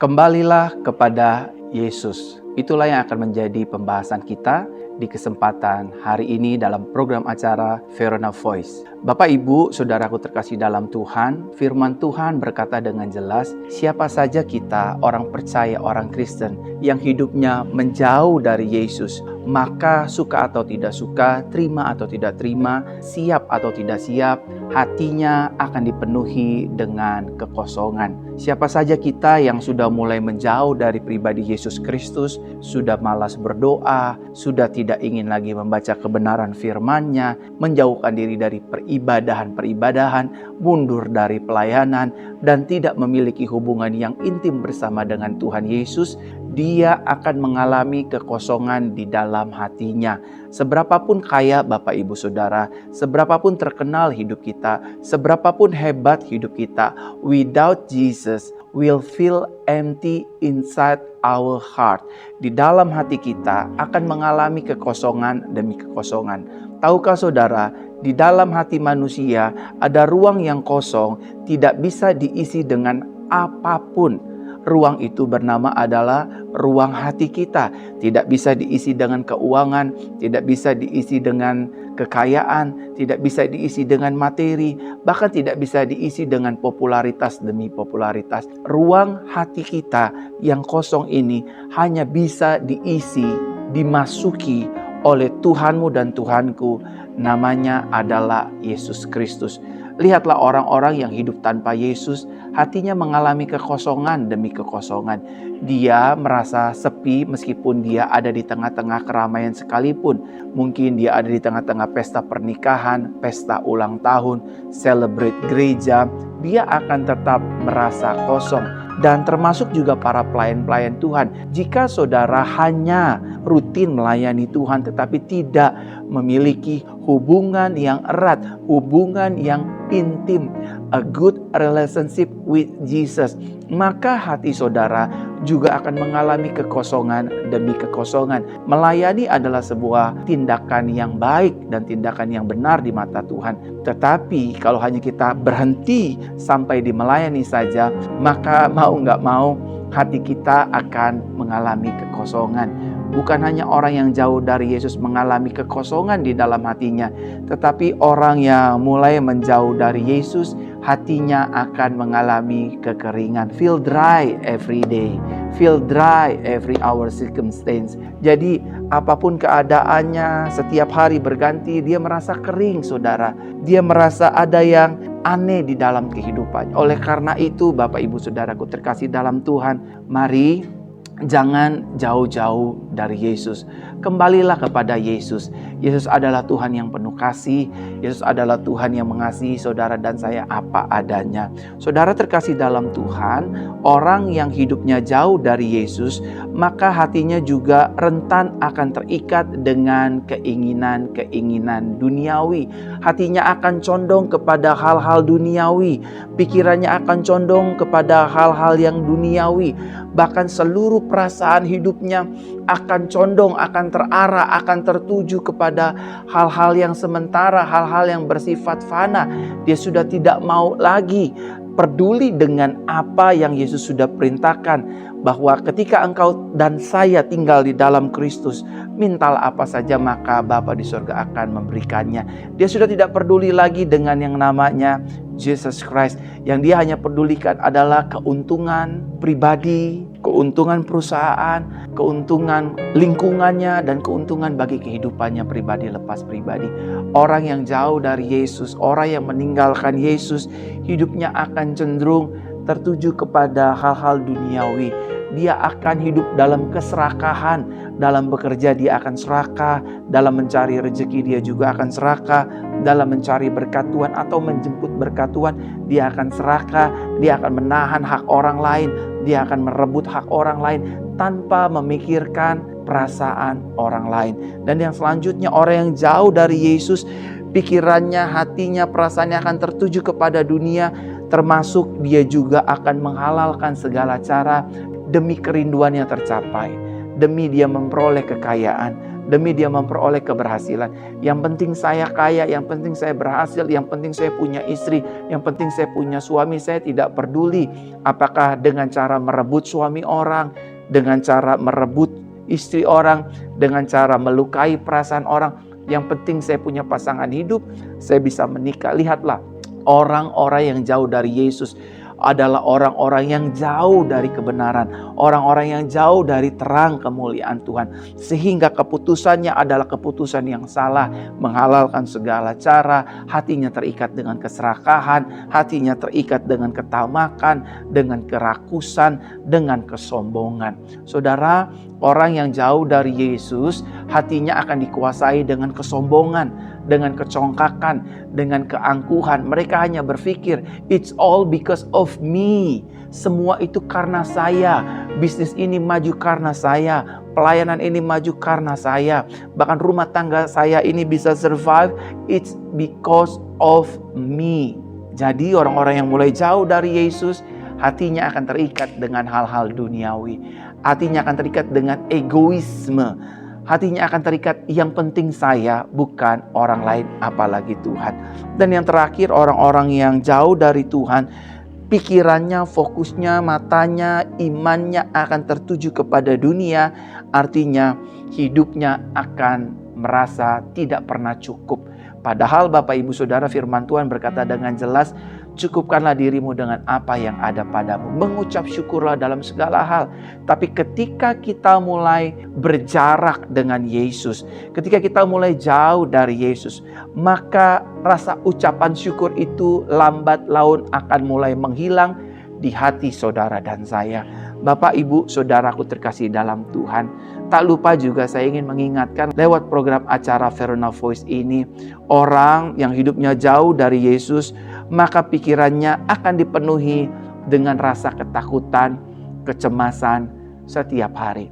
Kembalilah kepada Yesus. Itulah yang akan menjadi pembahasan kita di kesempatan hari ini dalam program acara Verona Voice. Bapak, Ibu, saudaraku terkasih dalam Tuhan, firman Tuhan berkata dengan jelas, siapa saja kita, orang percaya, orang Kristen, yang hidupnya menjauh dari Yesus, maka suka atau tidak suka, terima atau tidak terima, siap atau tidak siap, hatinya akan dipenuhi dengan kekosongan. Siapa saja kita yang sudah mulai menjauh dari pribadi Yesus Kristus, sudah malas berdoa, sudah tidak ingin lagi membaca kebenaran firman-Nya, menjauhkan diri dari peribadahan, mundur dari pelayanan, dan tidak memiliki hubungan yang intim bersama dengan Tuhan Yesus, dia akan mengalami kekosongan di dalam hatinya. Seberapapun kaya Bapak Ibu Saudara, seberapapun terkenal hidup kita, seberapapun hebat hidup kita, without Jesus will feel empty inside our heart. Di dalam hati kita akan mengalami kekosongan demi kekosongan. Tahukah saudara, di dalam hati manusia ada ruang yang kosong, tidak bisa diisi dengan apapun. Ruang itu bernama adalah ruang hati kita. Tidak bisa diisi dengan keuangan, tidak bisa diisi dengan kekayaan, tidak bisa diisi dengan materi, bahkan tidak bisa diisi dengan popularitas demi popularitas. Ruang hati kita yang kosong ini hanya bisa diisi, dimasuki oleh Tuhanmu dan Tuhanku, namanya adalah Yesus Kristus. Lihatlah orang-orang yang hidup tanpa Yesus, hatinya mengalami kekosongan demi kekosongan. Dia merasa sepi meskipun dia ada di tengah-tengah keramaian sekalipun. Mungkin dia ada di tengah-tengah pesta pernikahan, pesta ulang tahun, celebrate gereja. Dia akan tetap merasa kosong. Dan termasuk juga para pelayan-pelayan Tuhan. Jika saudara hanya rutin melayani Tuhan tetapi tidak memiliki hubungan yang erat, hubungan yang intim, a good relationship with Jesus, maka hati saudara juga akan mengalami kekosongan demi kekosongan. Melayani adalah sebuah tindakan yang baik dan tindakan yang benar di mata Tuhan. Tetapi kalau hanya kita berhenti sampai di melayani saja, maka mau nggak mau hati kita akan mengalami kekosongan. Bukan hanya orang yang jauh dari Yesus mengalami kekosongan di dalam hatinya, tetapi orang yang mulai menjauh dari Yesus, hatinya akan mengalami kekeringan. Feel dry every day, feel dry every hour circumstance. Jadi apapun keadaannya, setiap hari berganti, dia merasa kering saudara. Dia merasa ada yang aneh di dalam kehidupan. Oleh karena itu Bapak Ibu Saudaraku terkasih dalam Tuhan, mari jangan jauh-jauh dari Yesus. Kembalilah kepada Yesus. Yesus adalah Tuhan yang penuh kasih. Yesus adalah Tuhan yang mengasihi saudara dan saya apa adanya. Saudara terkasih dalam Tuhan, orang yang hidupnya jauh dari Yesus, maka hatinya juga rentan akan terikat dengan keinginan-keinginan duniawi. Hatinya akan condong kepada hal-hal duniawi. Pikirannya akan condong kepada hal-hal yang duniawi. Bahkan seluruh perasaan hidupnya akan condong, akan terarah, akan tertuju kepada hal-hal yang sementara, hal-hal yang bersifat fana. Dia sudah tidak mau lagi peduli dengan apa yang Yesus sudah perintahkan, bahwa ketika engkau dan saya tinggal di dalam Kristus, mintalah apa saja maka Bapa di surga akan memberikannya. Dia sudah tidak peduli lagi dengan yang namanya Jesus Christ. Yang dia hanya pedulikan adalah keuntungan pribadi, keuntungan perusahaan, keuntungan lingkungannya, dan keuntungan bagi kehidupannya pribadi lepas pribadi. Orang yang jauh dari Yesus, orang yang meninggalkan Yesus, hidupnya akan cenderung tertuju kepada hal-hal duniawi. Dia akan hidup dalam keserakahan. Dalam bekerja dia akan serakah, dalam mencari rezeki dia juga akan serakah, dalam mencari berkat Tuhan atau menjemput berkat Tuhan dia akan serakah, dia akan menahan hak orang lain, dia akan merebut hak orang lain tanpa memikirkan perasaan orang lain. Dan yang selanjutnya, orang yang jauh dari Yesus, pikirannya, hatinya, perasaannya akan tertuju kepada dunia, termasuk dia juga akan menghalalkan segala cara demi kerinduan yang tercapai, demi dia memperoleh kekayaan, demi dia memperoleh keberhasilan. Yang penting saya kaya, yang penting saya berhasil, yang penting saya punya istri, yang penting saya punya suami. Saya tidak peduli apakah dengan cara merebut suami orang, dengan cara merebut istri orang, dengan cara melukai perasaan orang. Yang penting saya punya pasangan hidup, saya bisa menikah. Lihatlah, orang-orang yang jauh dari Yesus adalah orang-orang yang jauh dari kebenaran, orang-orang yang jauh dari terang kemuliaan Tuhan, sehingga keputusannya adalah keputusan yang salah, menghalalkan segala cara. Hatinya terikat dengan keserakahan, hatinya terikat dengan ketamakan, dengan kerakusan, dengan kesombongan. Saudara, orang yang jauh dari Yesus, hatinya akan dikuasai dengan kesombongan, dengan kecongkakan, dengan keangkuhan. Mereka hanya berpikir, it's all because of me. Semua itu karena saya. Bisnis ini maju karena saya. Pelayanan ini maju karena saya. Bahkan rumah tangga saya ini bisa survive, it's because of me. Jadi orang-orang yang mulai jauh dari Yesus, hatinya akan terikat dengan hal-hal duniawi. Hatinya akan terikat dengan egoisme. Hatinya akan terikat, yang penting saya, bukan orang lain, apalagi Tuhan. Dan yang terakhir, orang-orang yang jauh dari Tuhan, pikirannya, fokusnya, matanya, imannya akan tertuju kepada dunia. Artinya hidupnya akan merasa tidak pernah cukup. Padahal Bapak Ibu Saudara, firman Tuhan berkata dengan jelas, cukupkanlah dirimu dengan apa yang ada padamu. Mengucap syukurlah dalam segala hal. Tapi ketika kita mulai berjarak dengan Yesus, ketika kita mulai jauh dari Yesus, maka rasa ucapan syukur itu lambat laun akan mulai menghilang di hati saudara dan saya. Bapak, Ibu, Saudaraku terkasih dalam Tuhan, tak lupa juga saya ingin mengingatkan lewat program acara Verona Voice ini, orang yang hidupnya jauh dari Yesus, maka pikirannya akan dipenuhi dengan rasa ketakutan, kecemasan setiap hari.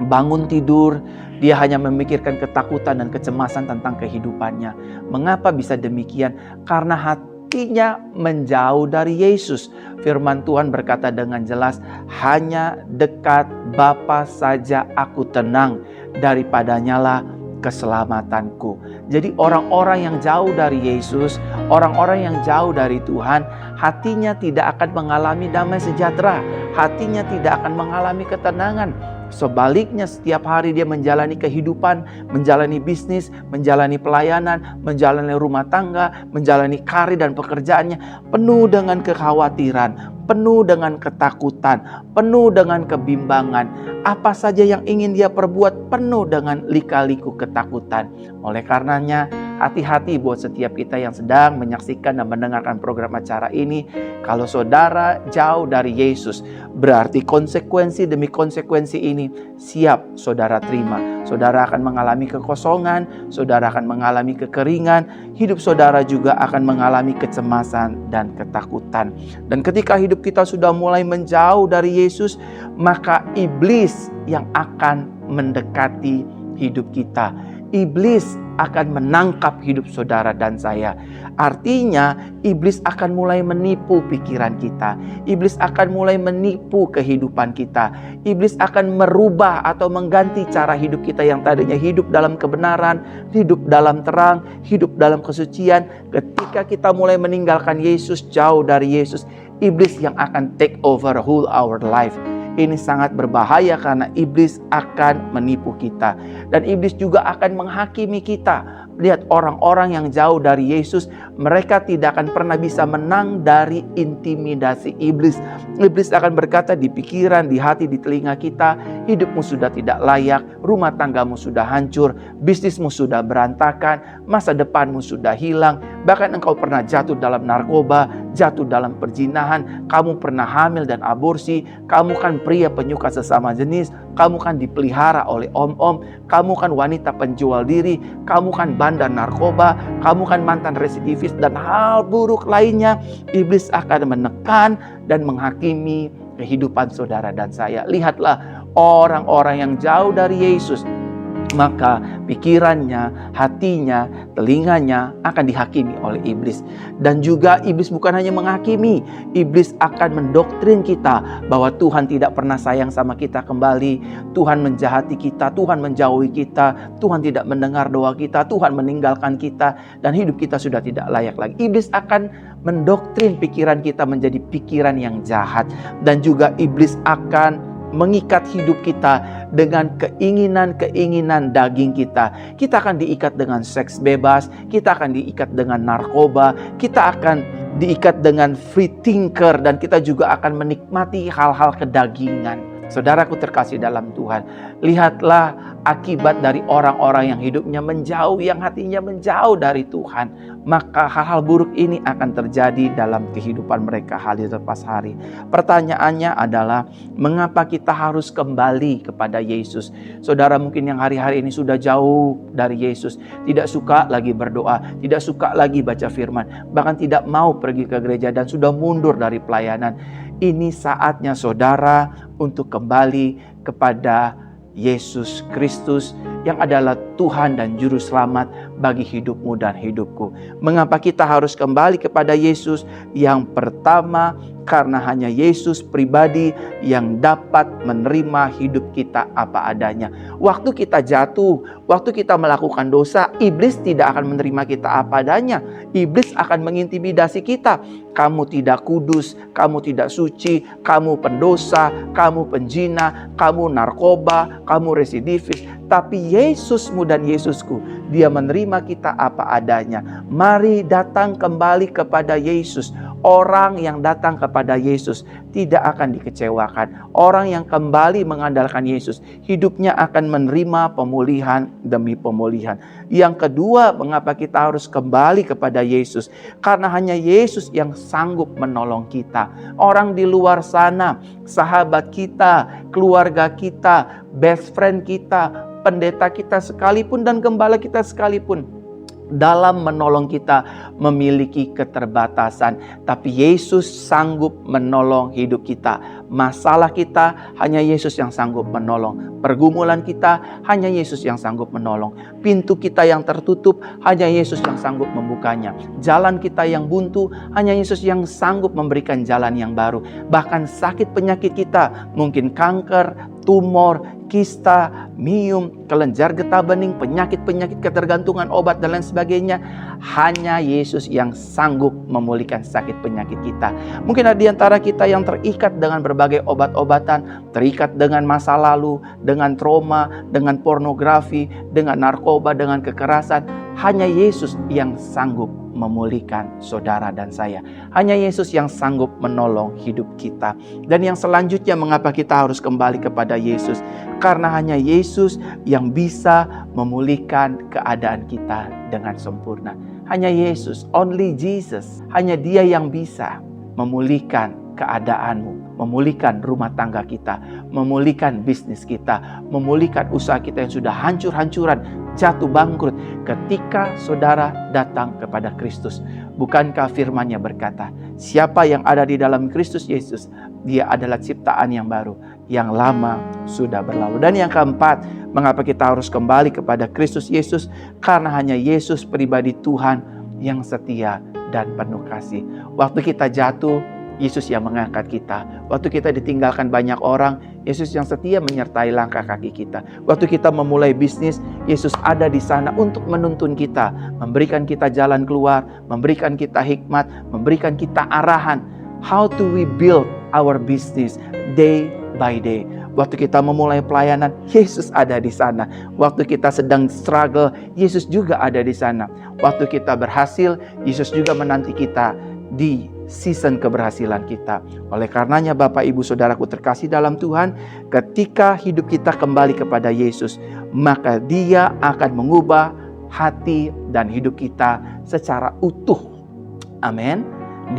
Bangun tidur, dia hanya memikirkan ketakutan dan kecemasan tentang kehidupannya. Mengapa bisa demikian? Karena hatinya menjauh dari Yesus. Firman Tuhan berkata dengan jelas, hanya dekat Bapa saja aku tenang, daripadanya lah keselamatanku. Jadi orang-orang yang jauh dari Yesus, orang-orang yang jauh dari Tuhan, hatinya tidak akan mengalami damai sejahtera, hatinya tidak akan mengalami ketenangan. Sebaliknya, setiap hari dia menjalani kehidupan, menjalani bisnis, menjalani pelayanan, menjalani rumah tangga, menjalani karir dan pekerjaannya penuh dengan kekhawatiran, penuh dengan ketakutan, penuh dengan kebimbangan. Apa saja yang ingin dia perbuat penuh dengan lika-liku ketakutan. Oleh karenanya, hati-hati buat setiap kita yang sedang menyaksikan dan mendengarkan program acara ini. Kalau saudara jauh dari Yesus, berarti konsekuensi demi konsekuensi ini siap saudara terima. Saudara akan mengalami kekosongan, saudara akan mengalami kekeringan, hidup saudara juga akan mengalami kecemasan dan ketakutan. Dan ketika hidup kita sudah mulai menjauh dari Yesus, maka iblis yang akan mendekati hidup kita. Iblis akan menangkap hidup saudara dan saya. Artinya, iblis akan mulai menipu pikiran kita. Iblis akan mulai menipu kehidupan kita. Iblis akan merubah atau mengganti cara hidup kita yang tadinya hidup dalam kebenaran, hidup dalam terang, hidup dalam kesucian. Ketika kita mulai meninggalkan Yesus, jauh dari Yesus, iblis yang akan take over whole our life. Ini sangat berbahaya karena iblis akan menipu kita. Dan iblis juga akan menghakimi kita. Lihat, orang-orang yang jauh dari Yesus, mereka tidak akan pernah bisa menang dari intimidasi iblis. Iblis akan berkata di pikiran, di hati, di telinga kita, hidupmu sudah tidak layak, rumah tanggamu sudah hancur, bisnismu sudah berantakan, masa depanmu sudah hilang, bahkan engkau pernah jatuh dalam narkoba, jatuh dalam perzinahan, kamu pernah hamil dan aborsi, kamu kan pria penyuka sesama jenis, kamu kan dipelihara oleh om-om, kamu kan wanita penjual diri, kamu kan bandar narkoba, kamu kan mantan residivis, dan hal buruk lainnya. Iblis akan menekan dan menghakimi kehidupan saudara dan saya. Lihatlah orang-orang yang jauh dari Yesus, maka pikirannya, hatinya, telinganya akan dihakimi oleh iblis. Dan juga iblis bukan hanya menghakimi, iblis akan mendoktrin kita bahwa Tuhan tidak pernah sayang sama kita kembali, Tuhan menjahati kita, Tuhan menjauhi kita, Tuhan tidak mendengar doa kita, Tuhan meninggalkan kita, dan hidup kita sudah tidak layak lagi. Iblis akan mendoktrin pikiran kita menjadi pikiran yang jahat, dan juga iblis akan mengikat hidup kita dengan keinginan-keinginan daging kita. Kita akan diikat dengan seks bebas, kita akan diikat dengan narkoba, kita akan diikat dengan free thinker, dan kita juga akan menikmati hal-hal kedagingan. Saudaraku terkasih dalam Tuhan, lihatlah akibat dari orang-orang yang hidupnya menjauh, yang hatinya menjauh dari Tuhan. Maka hal-hal buruk ini akan terjadi dalam kehidupan mereka hari lepas hari. Pertanyaannya adalah, mengapa kita harus kembali kepada Yesus? Saudara mungkin yang hari-hari ini sudah jauh dari Yesus, tidak suka lagi berdoa, tidak suka lagi baca firman, bahkan tidak mau pergi ke gereja dan sudah mundur dari pelayanan. Ini saatnya saudara untuk kembali kepada Yesus Kristus yang adalah Tuhan dan Juru Selamat bagi hidupmu dan hidupku. Mengapa kita harus kembali kepada Yesus? Yang pertama, karena hanya Yesus pribadi yang dapat menerima hidup kita apa adanya. Waktu kita jatuh, waktu kita melakukan dosa, iblis tidak akan menerima kita apa adanya. Iblis akan mengintimidasi kita. Kamu tidak kudus, kamu tidak suci, kamu pendosa, kamu penjina, kamu narkoba, kamu residivis. Tapi Yesusmu dan Yesusku, Dia menerima kita apa adanya. Mari datang kembali kepada Yesus. Orang yang datang kepada Yesus tidak akan dikecewakan. Orang yang kembali mengandalkan Yesus, hidupnya akan menerima pemulihan demi pemulihan. Yang kedua, mengapa kita harus kembali kepada Yesus? Karena hanya Yesus yang sanggup menolong kita. Orang di luar sana, sahabat kita, keluarga kita, best friend kita, pendeta kita sekalipun dan gembala kita sekalipun, dalam menolong kita memiliki keterbatasan. Tapi Yesus sanggup menolong hidup kita. Masalah kita hanya Yesus yang sanggup menolong. Pergumulan kita hanya Yesus yang sanggup menolong. Pintu kita yang tertutup hanya Yesus yang sanggup membukanya. Jalan kita yang buntu hanya Yesus yang sanggup memberikan jalan yang baru. Bahkan sakit penyakit kita, mungkin kanker, tumor, kista, miom, kelenjar getah bening, penyakit-penyakit ketergantungan obat dan lain sebagainya, hanya Yesus yang sanggup memulihkan sakit penyakit kita. Mungkin ada di antara kita yang terikat dengan berbagai obat-obatan, terikat dengan masa lalu, dengan trauma, dengan pornografi, dengan narkoba, dengan kekerasan. Hanya Yesus yang sanggup memulihkan saudara dan saya. Hanya Yesus yang sanggup menolong hidup kita. Dan yang selanjutnya, mengapa kita harus kembali kepada Yesus? Karena hanya Yesus yang bisa memulihkan keadaan kita dengan sempurna. Hanya Yesus, only Jesus. Hanya Dia yang bisa memulihkan keadaanmu, memulihkan rumah tangga kita, memulihkan bisnis kita, memulihkan usaha kita yang sudah hancur-hancuran, jatuh bangkrut ketika saudara datang kepada Kristus. Bukankah firman-Nya berkata, siapa yang ada di dalam Kristus Yesus, dia adalah ciptaan yang baru, yang lama sudah berlalu. Dan yang keempat, mengapa kita harus kembali kepada Kristus Yesus? Karena hanya Yesus pribadi Tuhan yang setia dan penuh kasih. Waktu kita jatuh, Yesus yang mengangkat kita. Waktu kita ditinggalkan banyak orang, Yesus yang setia menyertai langkah kaki kita. Waktu kita memulai bisnis, Yesus ada di sana untuk menuntun kita, memberikan kita jalan keluar, memberikan kita hikmat, memberikan kita arahan. How to we build our business day by day. Waktu kita memulai pelayanan, Yesus ada di sana. Waktu kita sedang struggle, Yesus juga ada di sana. Waktu kita berhasil, Yesus juga menanti kita di season keberhasilan kita. Oleh karenanya Bapak Ibu Saudaraku terkasih dalam Tuhan, ketika hidup kita kembali kepada Yesus, maka Dia akan mengubah hati dan hidup kita secara utuh. Amin.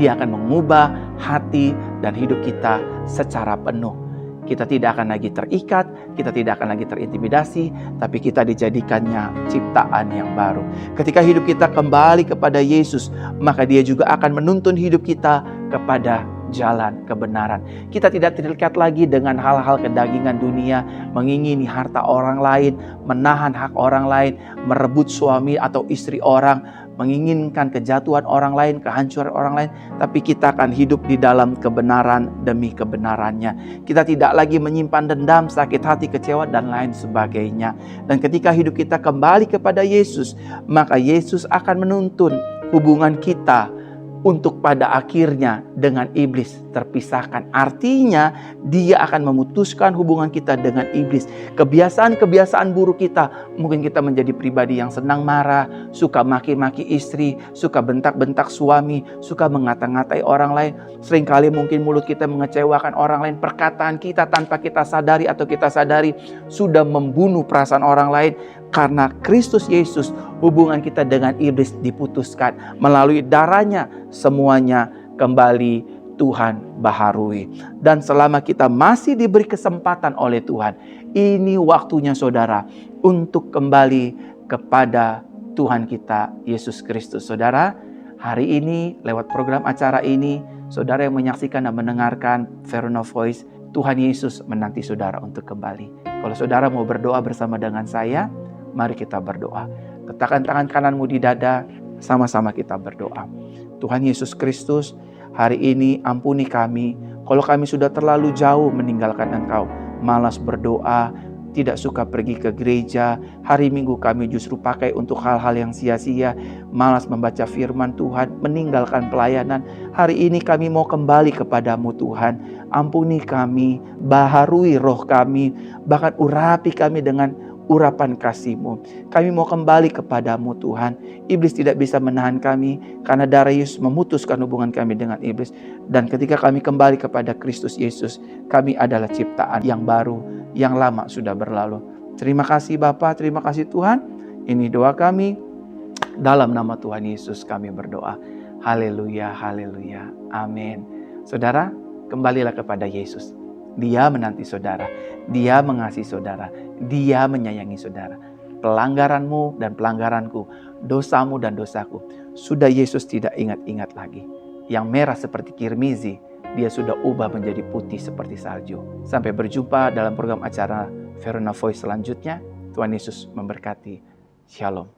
Dia akan mengubah hati dan hidup kita secara penuh. Kita tidak akan lagi terikat, kita tidak akan lagi terintimidasi, tapi kita dijadikannya ciptaan yang baru. Ketika hidup kita kembali kepada Yesus, maka Dia juga akan menuntun hidup kita kepada jalan kebenaran. Kita tidak terikat lagi dengan hal-hal kedagingan dunia, mengingini harta orang lain, menahan hak orang lain, merebut suami atau istri orang, menginginkan kejatuhan orang lain, kehancuran orang lain, tapi kita akan hidup di dalam kebenaran demi kebenarannya. Kita tidak lagi menyimpan dendam, sakit hati, kecewa, dan lain sebagainya. Dan ketika hidup kita kembali kepada Yesus, maka Yesus akan menuntun hubungan kita untuk pada akhirnya dengan iblis terpisahkan. Artinya dia akan memutuskan hubungan kita dengan iblis. Kebiasaan-kebiasaan buruk kita, mungkin kita menjadi pribadi yang senang marah, suka maki-maki istri, suka bentak-bentak suami, suka mengata-ngatai orang lain. Seringkali mungkin mulut kita mengecewakan orang lain. Perkataan kita tanpa kita sadari atau kita sadari sudah membunuh perasaan orang lain. Karena Kristus Yesus, hubungan kita dengan iblis diputuskan. Melalui darahnya semuanya kembali Tuhan baharui. Dan selama kita masih diberi kesempatan oleh Tuhan, ini waktunya saudara untuk kembali kepada Tuhan kita Yesus Kristus. Saudara, hari ini lewat program acara ini, saudara yang menyaksikan dan mendengarkan Verona Voice, Tuhan Yesus menanti saudara untuk kembali. Kalau saudara mau berdoa bersama dengan saya, mari kita berdoa. Letakkan tangan kananmu di dada, sama-sama kita berdoa. Tuhan Yesus Kristus, hari ini ampuni kami kalau kami sudah terlalu jauh meninggalkan Engkau. Malas berdoa, tidak suka pergi ke gereja. Hari Minggu kami justru pakai untuk hal-hal yang sia-sia. Malas membaca firman Tuhan, meninggalkan pelayanan. Hari ini kami mau kembali kepadamu Tuhan. Ampuni kami, baharui roh kami, bahkan urapi kami dengan urapan kasih-Mu. Kami mau kembali kepadamu Tuhan. Iblis tidak bisa menahan kami karena darah Yesus memutuskan hubungan kami dengan iblis. Dan ketika kami kembali kepada Kristus Yesus, kami adalah ciptaan yang baru, yang lama sudah berlalu. Terima kasih Bapa, terima kasih Tuhan. Ini doa kami. Dalam nama Tuhan Yesus kami berdoa. Haleluya, haleluya. Amin. Saudara, kembalilah kepada Yesus. Dia menanti saudara. Dia mengasihi saudara. Dia menyayangi saudara. Pelanggaranmu dan pelanggaranku, dosamu dan dosaku, sudah Yesus tidak ingat-ingat lagi. Yang merah seperti kirmizi, dia sudah ubah menjadi putih seperti salju. Sampai berjumpa dalam program acara Verona Voice selanjutnya. Tuhan Yesus memberkati. Shalom.